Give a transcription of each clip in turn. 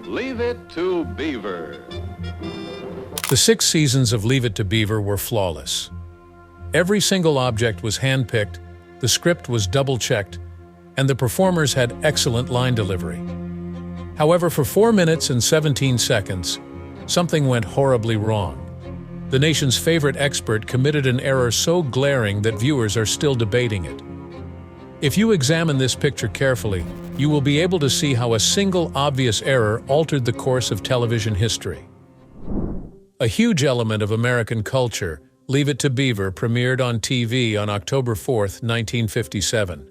Leave It to Beaver. The 6 seasons of Leave It to Beaver were flawless. Every single object was handpicked, the script was double-checked, and the performers had excellent line delivery. However, for 4 minutes and 17 seconds, something went horribly wrong. The nation's favorite expert committed an error so glaring that viewers are still debating it. If you examine this picture carefully, you will be able to see how a single obvious error altered the course of television history. A huge element of American culture, Leave It to Beaver premiered on TV on October 4, 1957.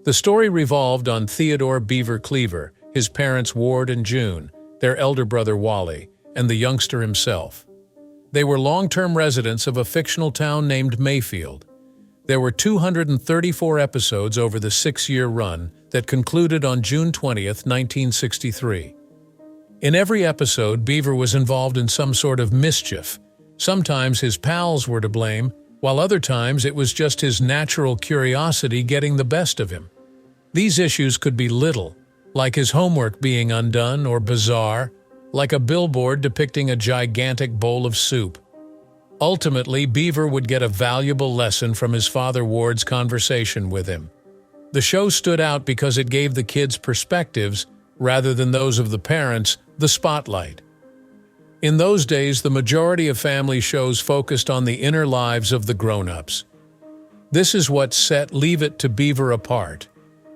The story revolved on Theodore Beaver Cleaver, his parents Ward and June, their elder brother Wally, and the youngster himself. They were long-term residents of a fictional town named Mayfield. There were 234 episodes over the 6-year run that concluded on June 20, 1963. In every episode, Beaver was involved in some sort of mischief. Sometimes his pals were to blame, while other times it was just his natural curiosity getting the best of him. These issues could be little, like his homework being undone, or bizarre, like a billboard depicting a gigantic bowl of soup. Ultimately, Beaver would get a valuable lesson from his father Ward's conversation with him. The show stood out because it gave the kids perspectives, rather than those of the parents, the spotlight. In those days, the majority of family shows focused on the inner lives of the grown-ups. This is what set Leave It to Beaver apart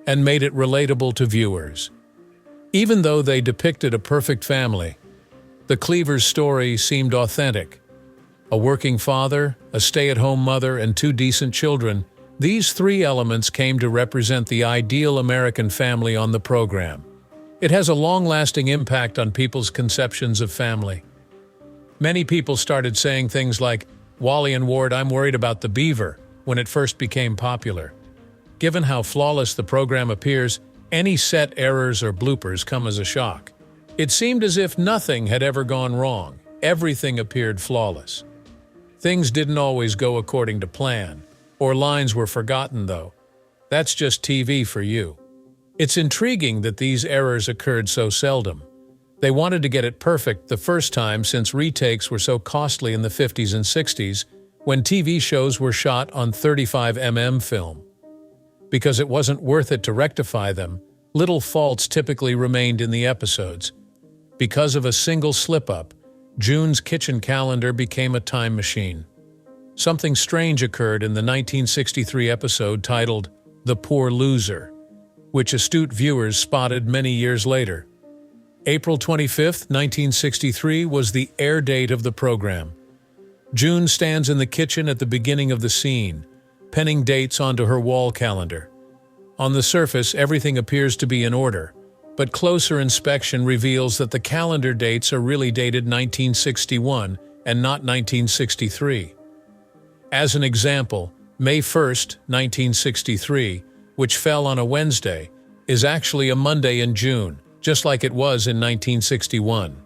and made it relatable to viewers. Even though they depicted a perfect family, the Cleavers' story seemed authentic. A working father, a stay-at-home mother, and 2 decent children, these 3 elements came to represent the ideal American family on the program. It has a long-lasting impact on people's conceptions of family. Many people started saying things like, "Wally and Ward, I'm worried about the beaver," when it first became popular. Given how flawless the program appears, any set errors or bloopers come as a shock. It seemed as if nothing had ever gone wrong. Everything appeared flawless. Things didn't always go according to plan, or lines were forgotten, though. That's just TV for you. It's intriguing that these errors occurred so seldom. They wanted to get it perfect the first time since retakes were so costly in the 50s and 60s when TV shows were shot on 35mm film. Because it wasn't worth it to rectify them, little faults typically remained in the episodes. Because of a single slip-up, June's kitchen calendar became a time machine. Something strange occurred in the 1963 episode titled The Poor Loser, which astute viewers spotted many years later. April 25, 1963 was the air date of the program. June stands in the kitchen at the beginning of the scene, penning dates onto her wall calendar. On the surface, everything appears to be in order, but closer inspection reveals that the calendar dates are really dated 1961 and not 1963. As an example, May 1, 1963, which fell on a Wednesday, is actually a Monday in June, just like it was in 1961.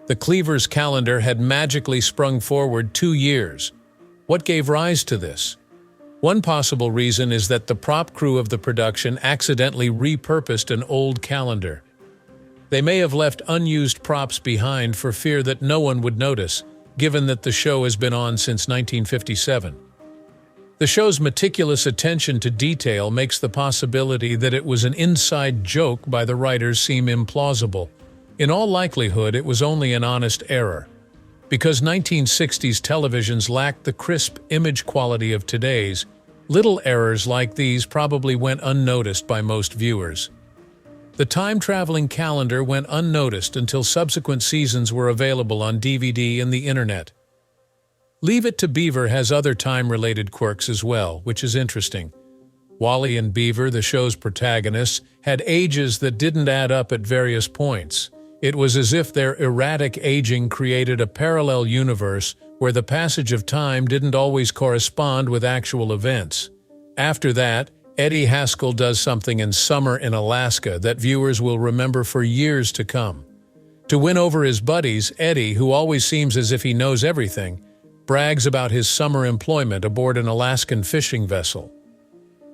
The Cleavers' calendar had magically sprung forward 2 years. What gave rise to this? One possible reason is that the prop crew of the production accidentally repurposed an old calendar. They may have left unused props behind for fear that no one would notice, given that the show has been on since 1957. The show's meticulous attention to detail makes the possibility that it was an inside joke by the writers seem implausible. In all likelihood, it was only an honest error. Because 1960s televisions lacked the crisp image quality of today's, little errors like these probably went unnoticed by most viewers. The time-traveling calendar went unnoticed until subsequent seasons were available on DVD and the internet. Leave It to Beaver has other time-related quirks as well, which is interesting. Wally and Beaver, the show's protagonists, had ages that didn't add up at various points. It was as if their erratic aging created a parallel universe where the passage of time didn't always correspond with actual events. After that, Eddie Haskell does something in Summer in Alaska that viewers will remember for years to come. To win over his buddies, Eddie, who always seems as if he knows everything, brags about his summer employment aboard an Alaskan fishing vessel.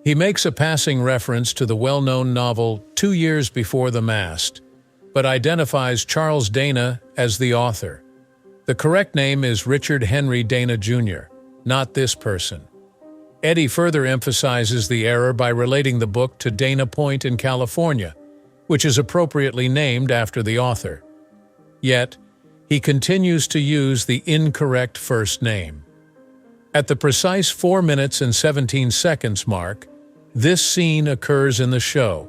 He makes a passing reference to the well-known novel 2 Years Before the Mast, but identifies Charles Dana as the author. The correct name is Richard Henry Dana Jr., not this person. Eddie further emphasizes the error by relating the book to Dana Point in California, which is appropriately named after the author. Yet, he continues to use the incorrect first name. At the precise 4 minutes and 17 seconds mark, this scene occurs in the show.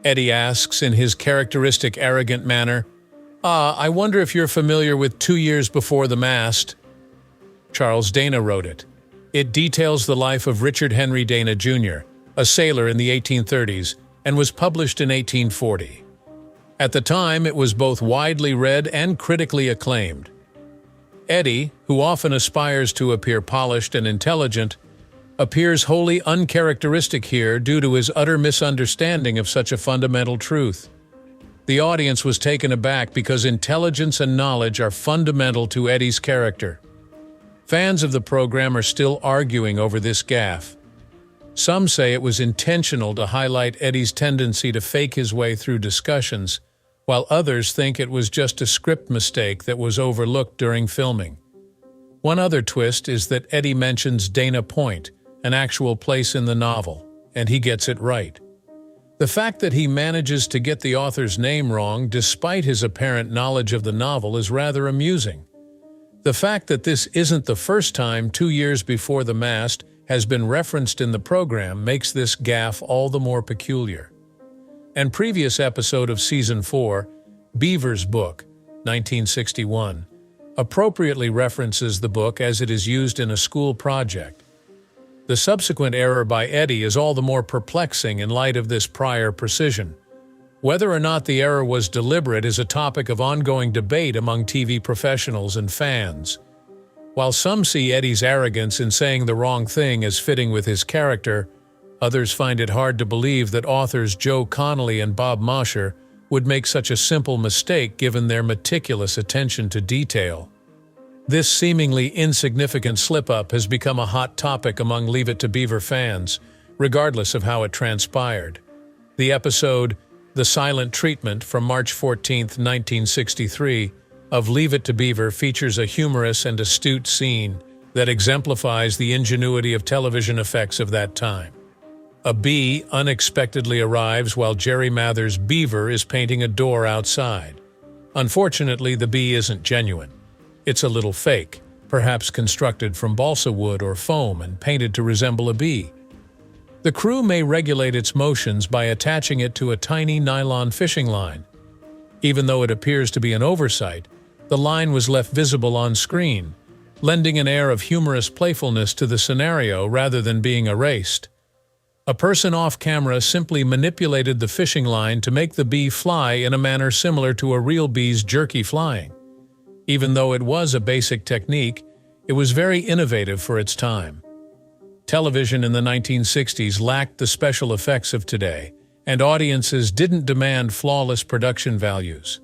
Eddie asks in his characteristic arrogant manner, I wonder if you're familiar with 2 Years Before the Mast." Charles Dana wrote it. It details the life of Richard Henry Dana Jr., a sailor in the 1830s, and was published in 1840. At the time, it was both widely read and critically acclaimed. Eddie, who often aspires to appear polished and intelligent, appears wholly uncharacteristic here due to his utter misunderstanding of such a fundamental truth. The audience was taken aback because intelligence and knowledge are fundamental to Eddie's character. Fans of the program are still arguing over this gaffe. Some say it was intentional to highlight Eddie's tendency to fake his way through discussions, while others think it was just a script mistake that was overlooked during filming. One other twist is that Eddie mentions Dana Point, an actual place in the novel, and he gets it right. The fact that he manages to get the author's name wrong despite his apparent knowledge of the novel is rather amusing. The fact that this isn't the first time 2 Years Before the Mast has been referenced in the program makes this gaffe all the more peculiar. An previous episode of Season 4, Beaver's Book, 1961, appropriately references the book as it is used in a school project. The subsequent error by Eddie is all the more perplexing in light of this prior precision. Whether or not the error was deliberate is a topic of ongoing debate among TV professionals and fans. While some see Eddie's arrogance in saying the wrong thing as fitting with his character, others find it hard to believe that authors Joe Connolly and Bob Mosher would make such a simple mistake given their meticulous attention to detail. This seemingly insignificant slip-up has become a hot topic among Leave It to Beaver fans, regardless of how it transpired. The episode, The Silent Treatment from March 14, 1963, of Leave It to Beaver features a humorous and astute scene that exemplifies the ingenuity of television effects of that time. A bee unexpectedly arrives while Jerry Mather's beaver is painting a door outside. Unfortunately, the bee isn't genuine. It's a little fake, perhaps constructed from balsa wood or foam and painted to resemble a bee. The crew may regulate its motions by attaching it to a tiny nylon fishing line. Even though it appears to be an oversight, the line was left visible on screen, lending an air of humorous playfulness to the scenario rather than being erased. A person off-camera simply manipulated the fishing line to make the bee fly in a manner similar to a real bee's jerky flying. Even though it was a basic technique, it was very innovative for its time. Television in the 1960s lacked the special effects of today, and audiences didn't demand flawless production values.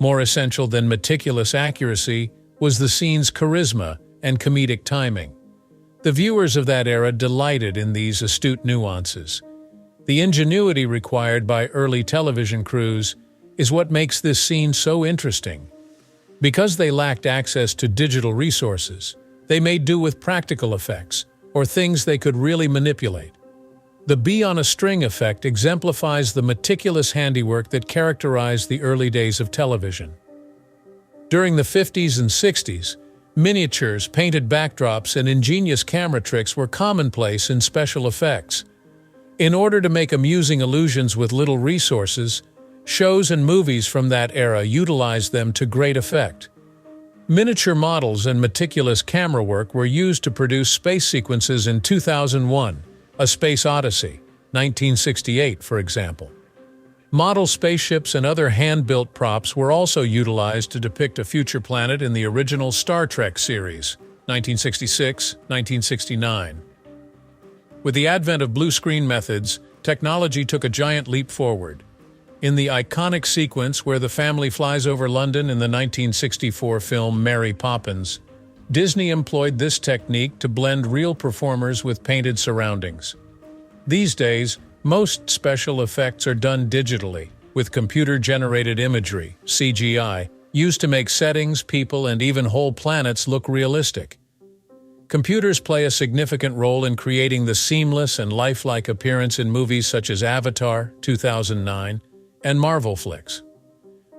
More essential than meticulous accuracy was the scene's charisma and comedic timing. The viewers of that era delighted in these astute nuances. The ingenuity required by early television crews is what makes this scene so interesting. Because they lacked access to digital resources, they made do with practical effects, or things they could really manipulate. The bee on a string effect exemplifies the meticulous handiwork that characterized the early days of television. During the 50s and 60s, miniatures, painted backdrops, and ingenious camera tricks were commonplace in special effects. In order to make amusing illusions with little resources, shows and movies from that era utilized them to great effect. Miniature models and meticulous camera work were used to produce space sequences in 2001, A Space Odyssey, 1968, for example. Model spaceships and other hand-built props were also utilized to depict a future planet in the original Star Trek series, 1966-1969. With the advent of blue screen methods, technology took a giant leap forward. In the iconic sequence where the family flies over London in the 1964 film Mary Poppins, Disney employed this technique to blend real performers with painted surroundings. These days, most special effects are done digitally, with computer-generated imagery, CGI, used to make settings, people, and even whole planets look realistic. Computers play a significant role in creating the seamless and lifelike appearance in movies such as Avatar, 2009, and Marvel flicks.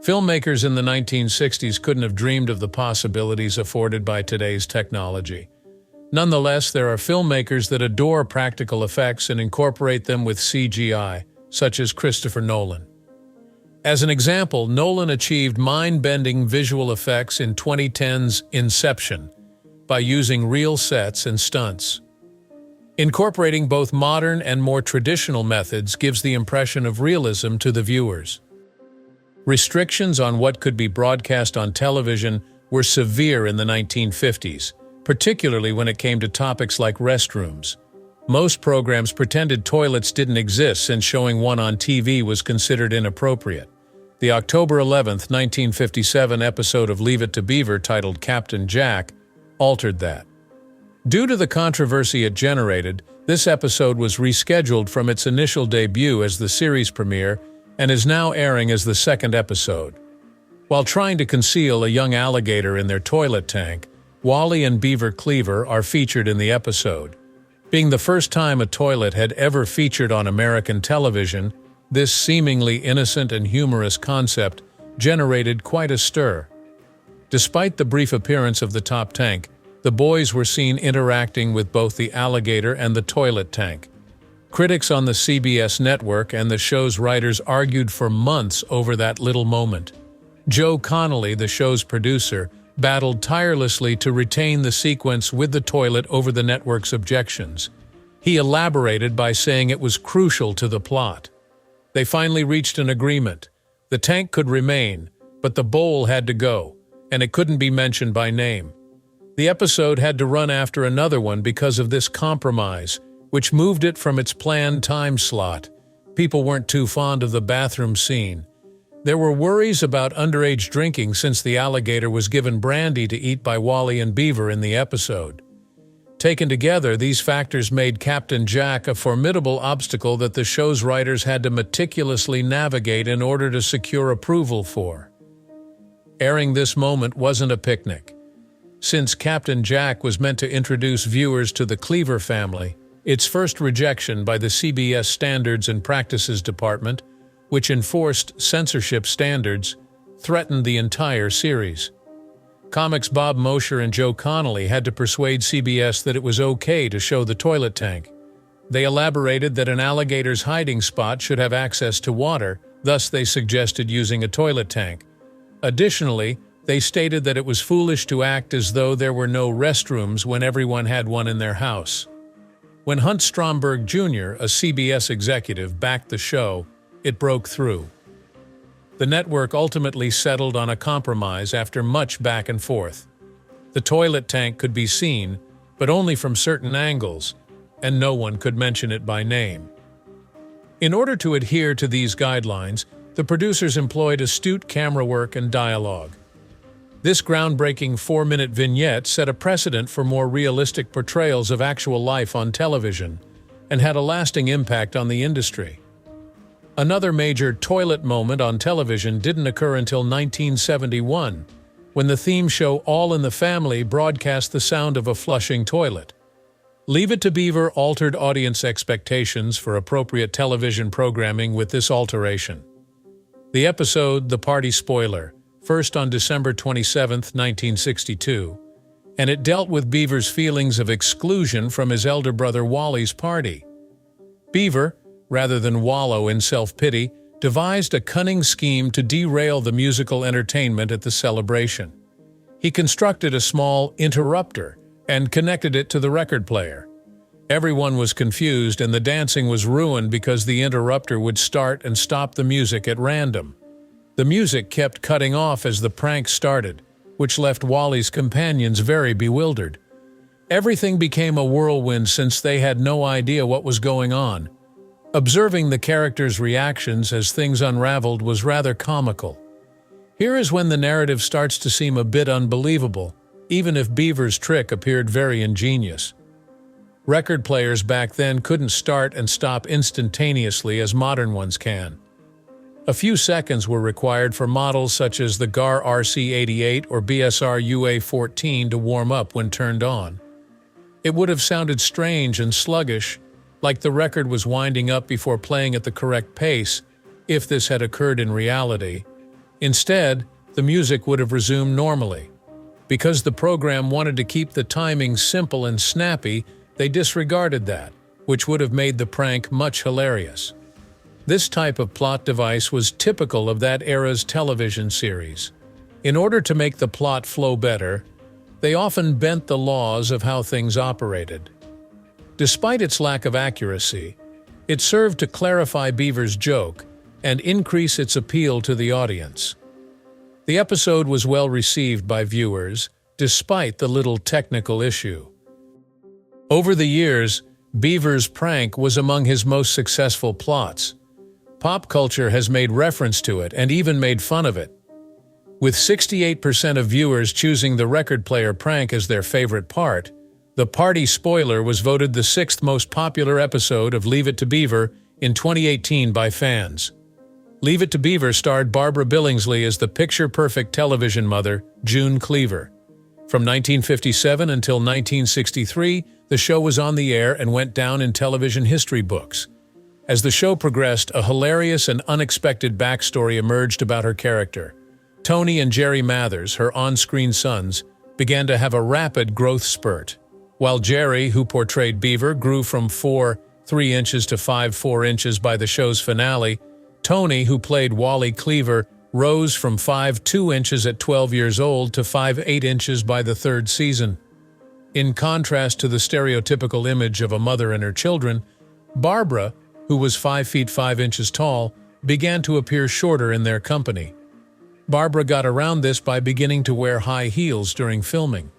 Filmmakers in the 1960s couldn't have dreamed of the possibilities afforded by today's technology. Nonetheless, there are filmmakers that adore practical effects and incorporate them with CGI, such as Christopher Nolan. As an example, Nolan achieved mind-bending visual effects in 2010's Inception by using real sets and stunts. Incorporating both modern and more traditional methods gives the impression of realism to the viewers. Restrictions on what could be broadcast on television were severe in the 1950s, particularly when it came to topics like restrooms. Most programs pretended toilets didn't exist since showing one on TV was considered inappropriate. The October 11, 1957 episode of Leave It to Beaver titled Captain Jack altered that. Due to the controversy it generated, this episode was rescheduled from its initial debut as the series premiere and is now airing as the second episode. While trying to conceal a young alligator in their toilet tank, Wally and Beaver Cleaver are featured in the episode. Being the first time a toilet had ever featured on American television, this seemingly innocent and humorous concept generated quite a stir. Despite the brief appearance of the top tank, the boys were seen interacting with both the alligator and the toilet tank. Critics on the CBS network and the show's writers argued for months over that little moment. Joe Connolly, the show's producer, battled tirelessly to retain the sequence with the toilet over the network's objections. He elaborated by saying it was crucial to the plot. They finally reached an agreement. The tank could remain, but the bowl had to go, and it couldn't be mentioned by name. The episode had to run after another one because of this compromise, which moved it from its planned time slot. People weren't too fond of the bathroom scene. There were worries about underage drinking since the alligator was given brandy to eat by Wally and Beaver in the episode. Taken together, these factors made Captain Jack a formidable obstacle that the show's writers had to meticulously navigate in order to secure approval for. Airing this moment wasn't a picnic. Since Captain Jack was meant to introduce viewers to the Cleaver family, its first rejection by the CBS Standards and Practices Department, which enforced censorship standards, threatened the entire series. Comics Bob Mosher and Joe Connolly had to persuade CBS that it was okay to show the toilet tank. They elaborated that an alligator's hiding spot should have access to water, thus they suggested using a toilet tank. Additionally, they stated that it was foolish to act as though there were no restrooms when everyone had one in their house. When Hunt Stromberg Jr., a CBS executive, backed the show, it broke through. The network ultimately settled on a compromise after much back and forth. The toilet tank could be seen, but only from certain angles, and no one could mention it by name. In order to adhere to these guidelines, the producers employed astute camera work and dialogue. This groundbreaking 4-minute vignette set a precedent for more realistic portrayals of actual life on television and had a lasting impact on the industry. Another major toilet moment on television didn't occur until 1971, when the theme show All in the Family broadcast the sound of a flushing toilet. Leave It to Beaver altered audience expectations for appropriate television programming with this alteration. The episode, The Party Spoiler, first on December 27, 1962, and it dealt with Beaver's feelings of exclusion from his elder brother Wally's party. Beaver, rather than wallow in self-pity, devised a cunning scheme to derail the musical entertainment at the celebration. He constructed a small interrupter and connected it to the record player. Everyone was confused and the dancing was ruined because the interrupter would start and stop the music at random. The music kept cutting off as the prank started, which left Wally's companions very bewildered. Everything became a whirlwind since they had no idea what was going on. Observing the characters' reactions as things unraveled was rather comical. Here is when the narrative starts to seem a bit unbelievable, even if Beaver's trick appeared very ingenious. Record players back then couldn't start and stop instantaneously as modern ones can. A few seconds were required for models such as the GAR RC88 or BSR UA14 to warm up when turned on. It would have sounded strange and sluggish, like the record was winding up before playing at the correct pace, if this had occurred in reality. Instead, the music would have resumed normally. Because the program wanted to keep the timing simple and snappy, they disregarded that, which would have made the prank much hilarious. This type of plot device was typical of that era's television series. In order to make the plot flow better, they often bent the laws of how things operated. Despite its lack of accuracy, it served to clarify Beaver's joke and increase its appeal to the audience. The episode was well received by viewers, despite the little technical issue. Over the years, Beaver's prank was among his most successful plots. Pop culture has made reference to it and even made fun of it. With 68% of viewers choosing the record player prank as their favorite part, the party spoiler was voted the 6th most popular episode of Leave It to Beaver in 2018 by fans. Leave It to Beaver starred Barbara Billingsley as the picture-perfect television mother, June Cleaver. From 1957 until 1963, the show was on the air and went down in television history books. As the show progressed, a hilarious and unexpected backstory emerged about her character. Tony and Jerry Mathers, her on-screen sons, began to have a rapid growth spurt. While Jerry, who portrayed Beaver, grew from 4'3" inches to 5'4" inches by the show's finale, Tony, who played Wally Cleaver, rose from 5'2" inches at 12 years old to 5'8" inches by the 3rd season. In contrast to the stereotypical image of a mother and her children, Barbara, who was 5 feet 5 inches tall, began to appear shorter in their company. Barbara got around this by beginning to wear high heels during filming.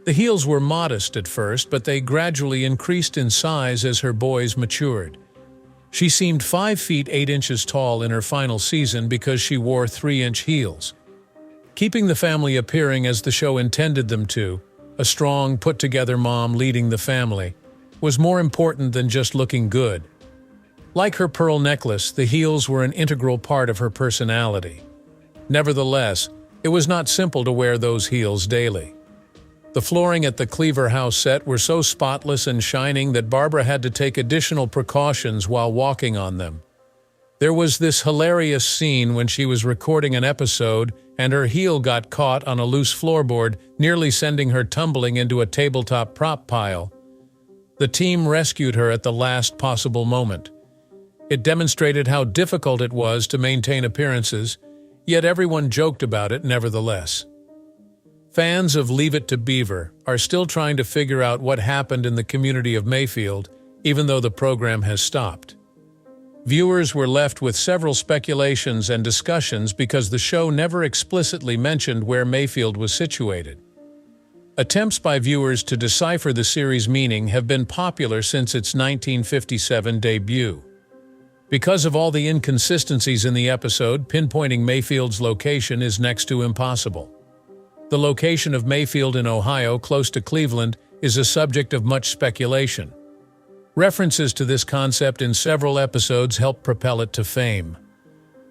The heels were modest at first, but they gradually increased in size as her boys matured. She seemed 5 feet 8 inches tall in her final season because she wore 3-inch heels. Keeping the family appearing as the show intended them to, a strong, put-together mom leading the family, was more important than just looking good. Like her pearl necklace, the heels were an integral part of her personality. Nevertheless, it was not simple to wear those heels daily. The flooring at the Cleaver house set were so spotless and shining that Barbara had to take additional precautions while walking on them. There was this hilarious scene when she was recording an episode and her heel got caught on a loose floorboard, nearly sending her tumbling into a tabletop prop pile. The team rescued her at the last possible moment. It demonstrated how difficult it was to maintain appearances, yet everyone joked about it nevertheless. Fans of Leave It to Beaver are still trying to figure out what happened in the community of Mayfield, even though the program has stopped. Viewers were left with several speculations and discussions because the show never explicitly mentioned where Mayfield was situated. Attempts by viewers to decipher the series' meaning have been popular since its 1957 debut. Because of all the inconsistencies in the episode, pinpointing Mayfield's location is next to impossible. The location of Mayfield in Ohio, close to Cleveland, is a subject of much speculation. References to this concept in several episodes help propel it to fame.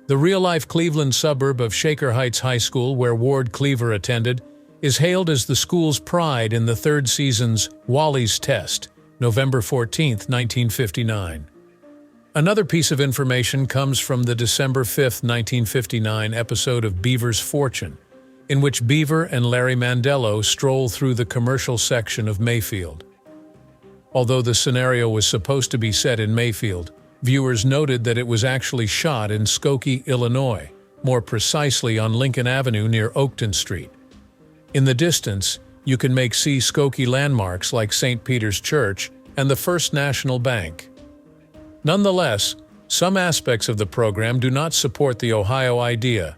The real-life Cleveland suburb of Shaker Heights High School, where Ward Cleaver attended, is hailed as the school's pride in the 3rd season's Wally's Test, November 14, 1959. Another piece of information comes from the December 5, 1959 episode of Beaver's Fortune, in which Beaver and Larry Mandello stroll through the commercial section of Mayfield. Although the scenario was supposed to be set in Mayfield, viewers noted that it was actually shot in Skokie, Illinois, more precisely on Lincoln Avenue near Oakton Street. In the distance, you can see Skokie landmarks like St. Peter's Church and the First National Bank. Nonetheless, some aspects of the program do not support the Ohio idea.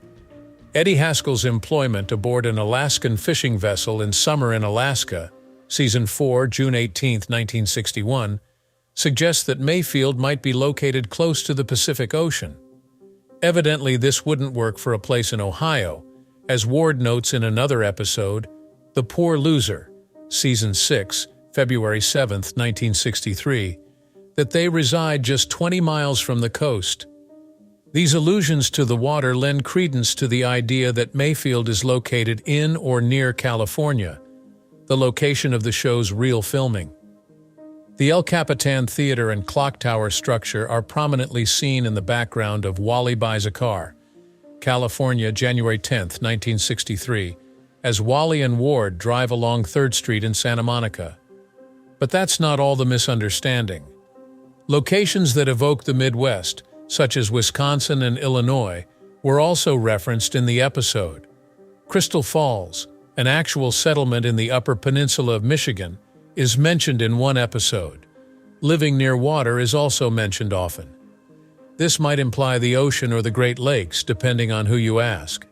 Eddie Haskell's employment aboard an Alaskan fishing vessel in Summer in Alaska, Season 4, June 18, 1961, suggests that Mayfield might be located close to the Pacific Ocean. Evidently, this wouldn't work for a place in Ohio, as Ward notes in another episode, The Poor Loser, Season 6, February 7, 1963, that they reside just 20 miles from the coast. These allusions to the water lend credence to the idea that Mayfield is located in or near California, the location of the show's real filming. The El Capitan Theater and clock tower structure are prominently seen in the background of Wally Buys a Car, California, January 10, 1963, as Wally and Ward drive along 3rd Street in Santa Monica. But that's not all the misunderstanding. Locations that evoke the Midwest, such as Wisconsin and Illinois, were also referenced in the episode. Crystal Falls, an actual settlement in the Upper Peninsula of Michigan, is mentioned in one episode. Living near water is also mentioned often. This might imply the ocean or the Great Lakes, depending on who you ask.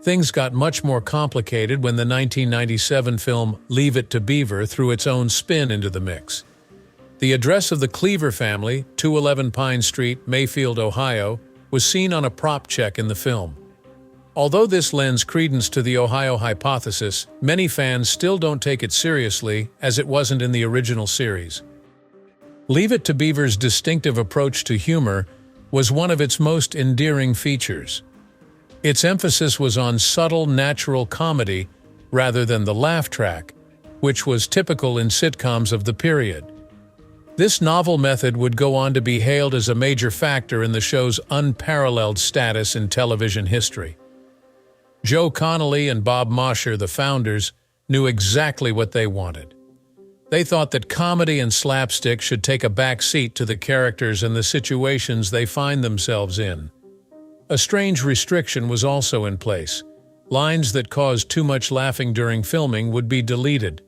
Things got much more complicated when the 1997 film Leave It to Beaver threw its own spin into the mix. The address of the Cleaver family, 211 Pine Street, Mayfield, Ohio, was seen on a prop check in the film. Although this lends credence to the Ohio hypothesis, many fans still don't take it seriously, as it wasn't in the original series. Leave It to Beaver's distinctive approach to humor was one of its most endearing features. Its emphasis was on subtle, natural comedy rather than the laugh track, which was typical in sitcoms of the period. This novel method would go on to be hailed as a major factor in the show's unparalleled status in television history. Joe Connolly and Bob Mosher, the founders, knew exactly what they wanted. They thought that comedy and slapstick should take a back seat to the characters and the situations they find themselves in. A strange restriction was also in place. Lines that caused too much laughing during filming would be deleted.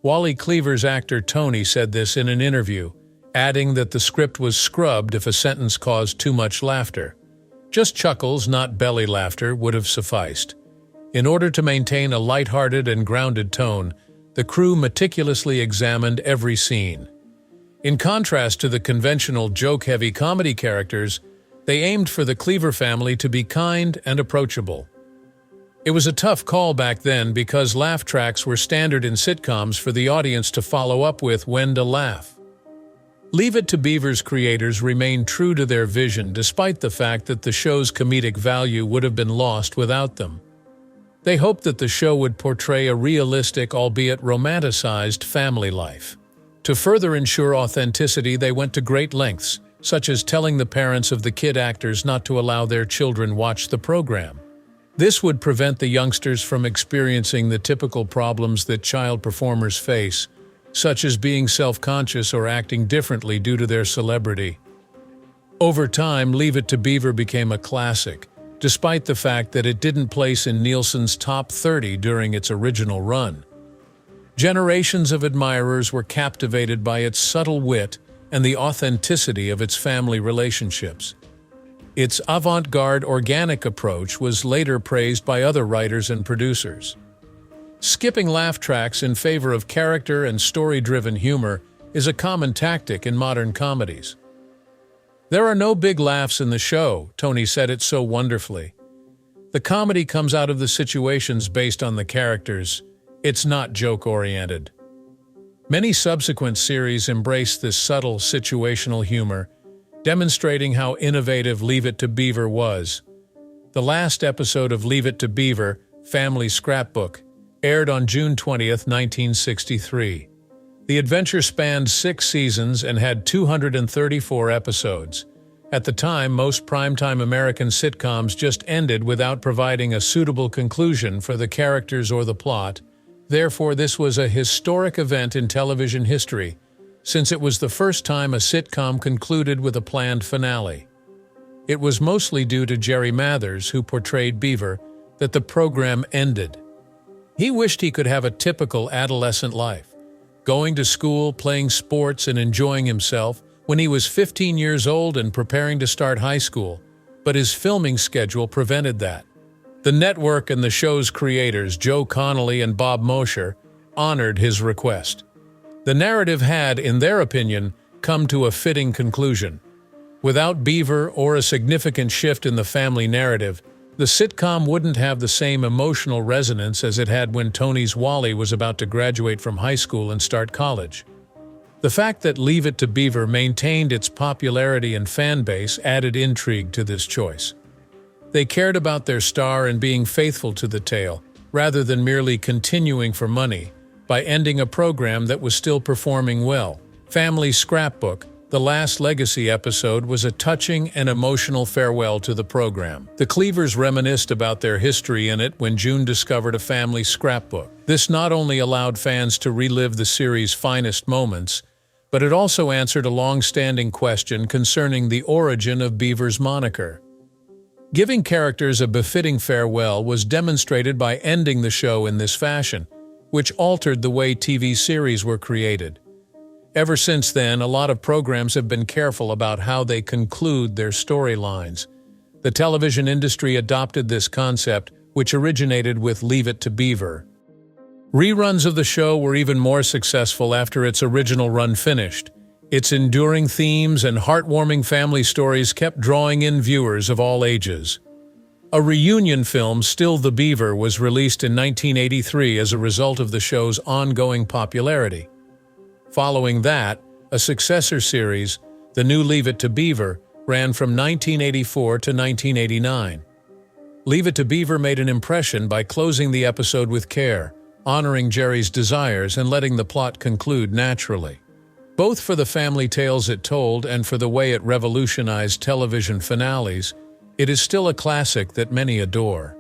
Wally Cleaver's actor Tony said this in an interview, adding that the script was scrubbed if a sentence caused too much laughter. Just chuckles, not belly laughter, would have sufficed. In order to maintain a lighthearted and grounded tone, the crew meticulously examined every scene. In contrast to the conventional joke-heavy comedy characters, they aimed for the Cleaver family to be kind and approachable. It was a tough call back then because laugh tracks were standard in sitcoms for the audience to follow up with when to laugh. Leave It to Beaver's creators remained true to their vision despite the fact that the show's comedic value would have been lost without them. They hoped that the show would portray a realistic, albeit romanticized, family life. To further ensure authenticity, they went to great lengths, such as telling the parents of the kid actors not to allow their children watch the program. This would prevent the youngsters from experiencing the typical problems that child performers face, such as being self-conscious or acting differently due to their celebrity. Over time, Leave It to Beaver became a classic, despite the fact that it didn't place in Nielsen's top 30 during its original run. Generations of admirers were captivated by its subtle wit and the authenticity of its family relationships. Its avant-garde organic approach was later praised by other writers and producers. Skipping laugh tracks in favor of character and story-driven humor is a common tactic in modern comedies. "There are no big laughs in the show," Tony said it so wonderfully. "The comedy comes out of the situations based on the characters. It's not joke-oriented." Many subsequent series embrace this subtle, situational humor, demonstrating how innovative Leave It to Beaver was. The last episode of Leave It to Beaver, Family Scrapbook, aired on June 20, 1963. The adventure spanned 6 seasons and had 234 episodes. At the time, most primetime American sitcoms just ended without providing a suitable conclusion for the characters or the plot. Therefore, this was a historic event in television history, since it was the first time a sitcom concluded with a planned finale. It was mostly due to Jerry Mathers, who portrayed Beaver, that the program ended. He wished he could have a typical adolescent life, going to school, playing sports, and enjoying himself when he was 15 years old and preparing to start high school, but his filming schedule prevented that. The network and the show's creators, Joe Connolly and Bob Mosher, honored his request. The narrative had, in their opinion, come to a fitting conclusion. Without Beaver or a significant shift in the family narrative, The sitcom wouldn't have the same emotional resonance as it had when Tony's Wally was about to graduate from high school and start college. The fact that Leave It to Beaver maintained its popularity and fan base added intrigue to this choice. They cared about their star and being faithful to the tale, rather than merely continuing for money, by ending a program that was still performing well. Family Scrapbook, the last legacy episode, was a touching and emotional farewell to the program. The Cleavers reminisced about their history in it when June discovered a family scrapbook. This not only allowed fans to relive the series' finest moments, but it also answered a long-standing question concerning the origin of Beaver's moniker. Giving characters a befitting farewell was demonstrated by ending the show in this fashion, which altered the way TV series were created. Ever since then, a lot of programs have been careful about how they conclude their storylines. The television industry adopted this concept, which originated with Leave It to Beaver. Reruns of the show were even more successful after its original run finished. Its enduring themes and heartwarming family stories kept drawing in viewers of all ages. A reunion film, Still the Beaver, was released in 1983 as a result of the show's ongoing popularity. Following that, a successor series, The New Leave It to Beaver, ran from 1984 to 1989. Leave It to Beaver made an impression by closing the episode with care, honoring Jerry's desires and letting the plot conclude naturally. Both for the family tales it told and for the way it revolutionized television finales, it is still a classic that many adore.